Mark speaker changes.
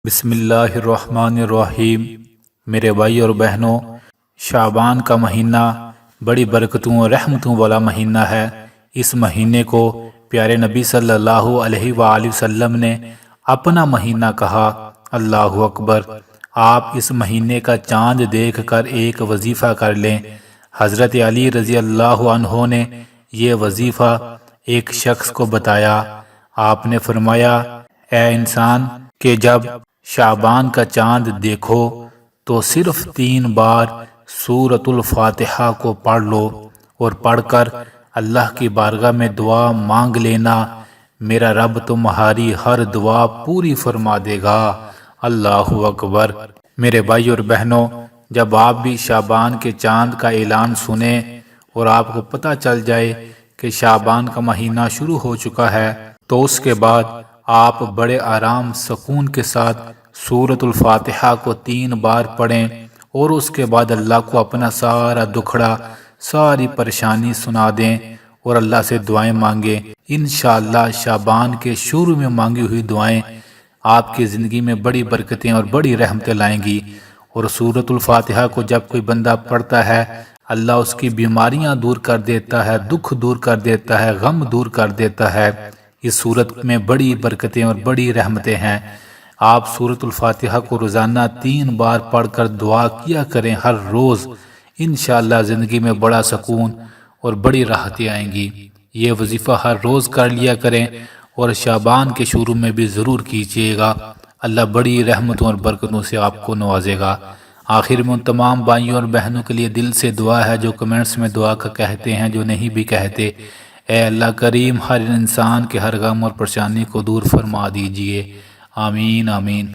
Speaker 1: بسم اللہ الرحمن الرحیم۔ میرے بھائی اور بہنوں، شعبان کا مہینہ بڑی برکتوں اور رحمتوں والا مہینہ ہے۔ اس مہینے کو پیارے نبی صلی اللہ علیہ وآلہ وسلم نے اپنا مہینہ کہا۔ اللہ اکبر۔ آپ اس مہینے کا چاند دیکھ کر ایک وظیفہ کر لیں۔ حضرت علی رضی اللہ عنہ نے یہ وظیفہ ایک شخص کو بتایا۔ آپ نے فرمایا، اے انسان، کہ جب شعبان کا چاند دیکھو تو صرف 3 بار سورۃ الفاتحہ کو پڑھ لو اور پڑھ کر اللہ کی بارگاہ میں دعا مانگ لینا، میرا رب تمہاری ہر دعا پوری فرما دے گا۔ اللہ اکبر۔ میرے بھائی اور بہنوں، جب آپ بھی شعبان کے چاند کا اعلان سنیں اور آپ کو پتہ چل جائے کہ شعبان کا مہینہ شروع ہو چکا ہے، تو اس کے بعد آپ بڑے آرام سکون کے ساتھ سورۃ الفاتحہ کو 3 بار پڑھیں اور اس کے بعد اللہ کو اپنا سارا دکھڑا، ساری پریشانی سنا دیں اور اللہ سے دعائیں مانگیں۔ انشاءاللہ شعبان کے شروع میں مانگی ہوئی دعائیں آپ کی زندگی میں بڑی برکتیں اور بڑی رحمتیں لائیں گی۔ اور سورۃ الفاتحہ کو جب کوئی بندہ پڑھتا ہے، اللہ اس کی بیماریاں دور کر دیتا ہے، دکھ دور کر دیتا ہے، غم دور کر دیتا ہے۔ اس سورت میں بڑی برکتیں اور بڑی رحمتیں ہیں۔ آپ سورۃ الفاتحہ کو روزانہ 3 بار پڑھ کر دعا کیا کریں ہر روز۔ انشاءاللہ زندگی میں بڑا سکون اور بڑی راحتیں آئیں گی۔ یہ وظیفہ ہر روز کر لیا کریں اور شعبان کے شروع میں بھی ضرور کیجیے گا۔ اللہ بڑی رحمتوں اور برکتوں سے آپ کو نوازے گا۔ آخر میں ان تمام بھائیوں اور بہنوں کے لیے دل سے دعا ہے جو کمنٹس میں دعا کا کہتے ہیں، جو نہیں بھی کہتے۔ اے اللہ کریم، ہر انسان کے ہر غم اور پریشانی کو دور فرما دیجئے۔ آمین آمین۔